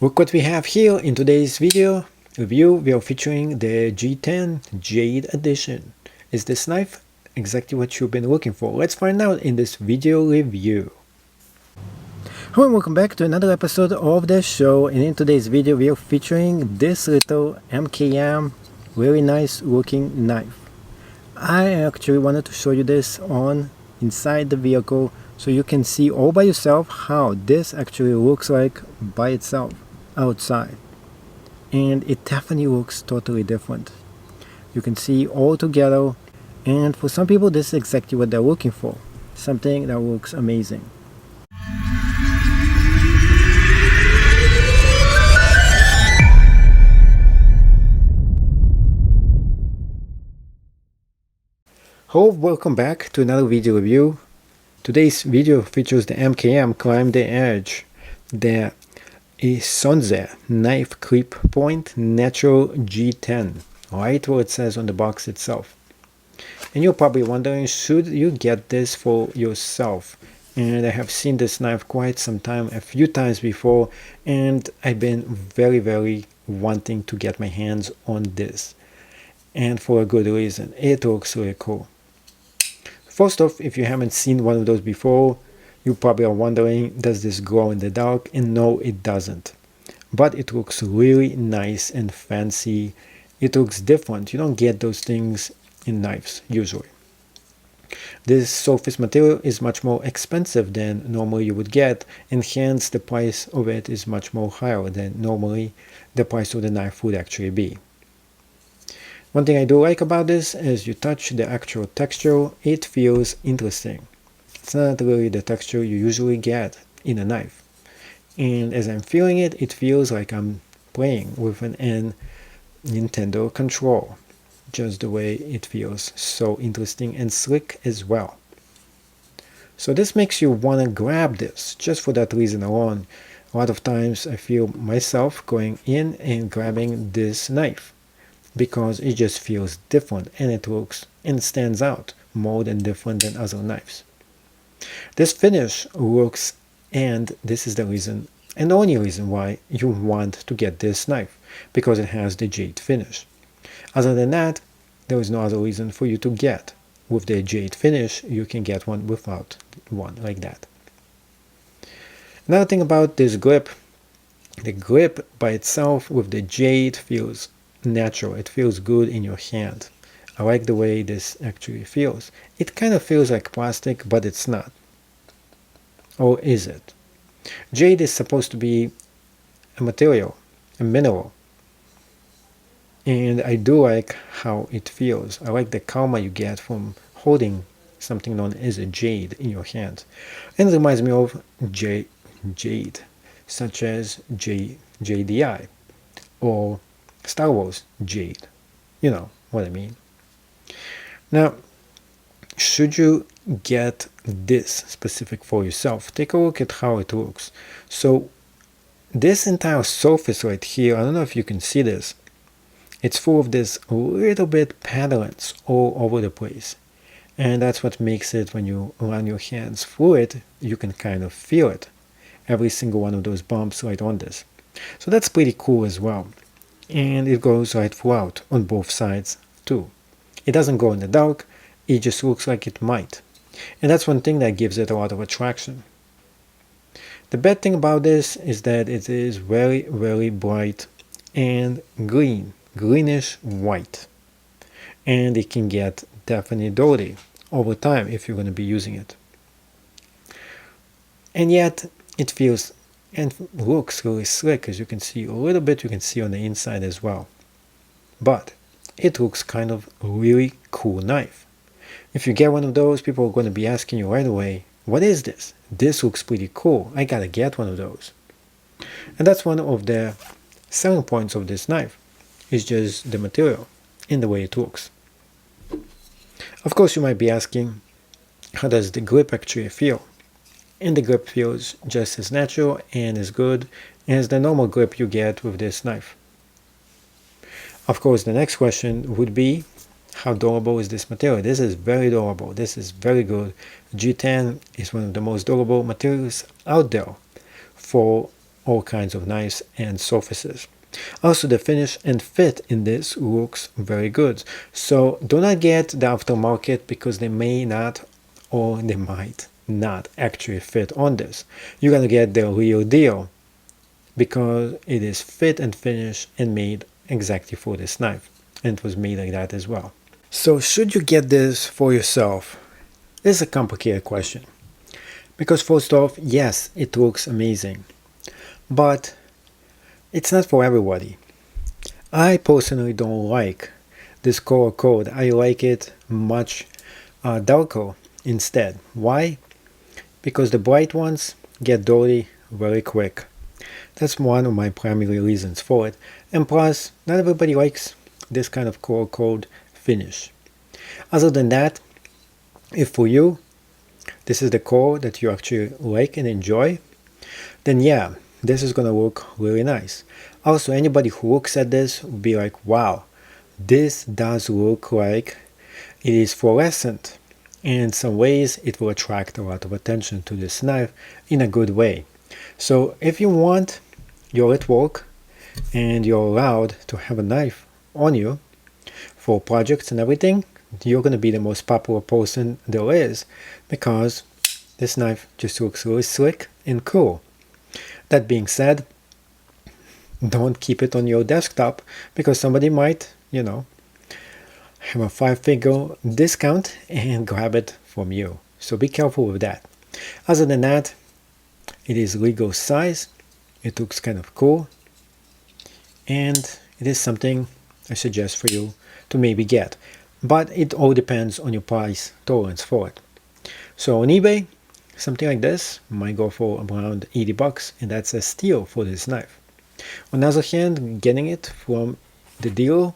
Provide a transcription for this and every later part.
Look what we have here in today's video review. We are featuring the G10 Jade edition. Is this knife exactly what you've been looking for? Let's find out in this video review. Hello and welcome back to another episode of the show, and in today's video we are featuring this little MKM really nice looking knife. I actually wanted to show you this on inside the vehicle so you can see all by yourself how this actually looks like by itself outside, and it definitely looks totally different. You can see all together, and for some people this is exactly what they're looking for, something that looks amazing. Hello, welcome back to another video review. Today's video features the MKM Climb the Edge, the Isonzo Knife Clip Point Natural G10, right where it says on the box itself. And you're probably wondering, should you get this for yourself? And I have seen this knife quite some time, a few times before, and I've been very wanting to get my hands on this. And for a good reason. It looks really cool. First off, if you haven't seen one of those before, you probably are wondering, does this glow in the dark? And no, it doesn't. But it looks really nice and fancy. It looks different. You don't get those things in knives usually. This surface material is much more expensive than normally you would get, and hence the price of it is much more higher than normally the price of the knife would actually be. One thing I do like about this is you touch the actual texture, it feels interesting. It's not really the texture you usually get in a knife. And as I'm feeling it, it feels like I'm playing with an Nintendo control. Just the way it feels. So interesting and slick as well. So this makes you want to grab this just for that reason alone. A lot of times I feel myself going in and grabbing this knife, because it just feels different and it looks and stands out more than different than other knives. This finish looks, and this is the reason and the only reason why you want to get this knife, because it has the jade finish. Other than that, there is no other reason for you to get. With the jade finish, you can get one without one like that. Another thing about this grip, the grip by itself with the jade feels natural. It feels good in your hand. I like the way this actually feels. It kind of feels like plastic, but it's not. Or is it? Jade is supposed to be a material, a mineral. And I do like how it feels. I like the karma you get from holding something known as a jade in your hand. And it reminds me of Jade, such as JDI or Star Wars Jade. You know what I mean. Now, should you get this specific for yourself, take a look at how it looks. So this entire surface right here, I don't know if you can see this, it's full of this little bit patterns all over the place. And that's what makes it, when you run your hands through it, you can kind of feel it. Every single one of those bumps right on this. So that's pretty cool as well. And it goes right throughout on both sides too. It doesn't go in the dark, it just looks like it might. And that's one thing that gives it a lot of attraction. The bad thing about this is that it is very bright and greenish white. And it can get definitely dirty over time if you're going to be using it. And yet it feels and looks really slick, as you can see a little bit, you can see on the inside as well. But it looks kind of a really cool knife. If you get one of those, people are going to be asking you right away, what is this? This looks pretty cool. I gotta get one of those. And that's one of the selling points of this knife, is just the material and the way it looks. Of course, you might be asking, how does the grip actually feel? And the grip feels just as natural and as good as the normal grip you get with this knife. Of course, the next question would be, how durable is this material? This is very durable. This is very good. G10 is one of the most durable materials out there for all kinds of knives and surfaces. Also, the finish and fit in this looks very good. So do not get the aftermarket because they may not or they might not actually fit on this. You're gonna get the real deal because it is fit and finished and made exactly for this knife, and it was made like that as well. So should you get this for yourself? This is a complicated question because first off, yes, it looks amazing, but it's not for everybody. I personally don't like this color code. I like it much darker instead. Why? Because the bright ones get dirty very quick. That's one of my primary reasons for it. And plus, not everybody likes this kind of color code finish. Other than that, if for you, this is the color that you actually like and enjoy, then yeah, this is gonna look really nice. Also, anybody who looks at this will be like, wow, this does look like it is fluorescent. And in some ways, it will attract a lot of attention to this knife in a good way. So if you want, you're at work and you're allowed to have a knife on you for projects and everything, you're going to be the most popular person there is because this knife just looks really slick and cool. That being said, don't keep it on your desktop because somebody might, have a 5-figure discount and grab it from you. So be careful with that. Other than that, it is legal size. It looks kind of cool. And it is something I suggest for you to maybe get. But it all depends on your price tolerance for it. So on eBay, something like this might go for around 80 bucks, and that's a steal for this knife. On the other hand, getting it from the dealer,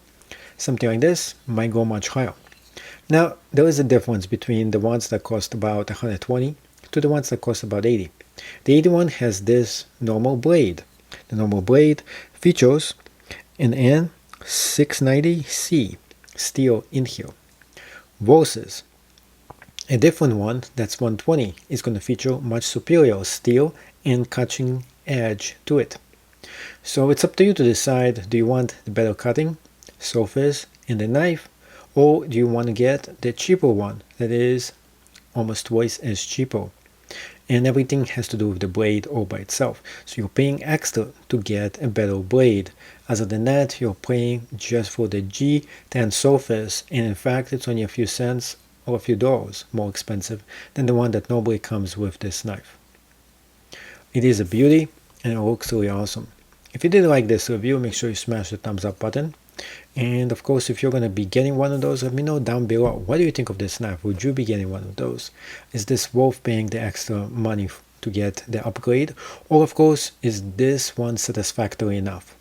something like this might go much higher. Now, there is a difference between the ones that cost about 120 to the ones that cost about 80. The 81 has this normal blade. The normal blade features an N690C steel in here versus a different one that's 120 is going to feature much superior steel and cutting edge to it. So it's up to you to decide, do you want the better cutting surface in the knife, or do you want to get the cheaper one that is almost twice as cheaper? And everything has to do with the blade all by itself. So you're paying extra to get a better blade. Other than that, you're paying just for the G10 surface, and in fact it's only a few cents or a few dollars more expensive than the one that normally comes with this knife. It is a beauty and it looks really awesome. If you did like this review, make sure you smash the thumbs up button. And of course, if you're going to be getting one of those, let me know down below. What do you think of this knife? Would you be getting one of those? Is this worth paying the extra money to get the upgrade? Or of course, is this one satisfactory enough?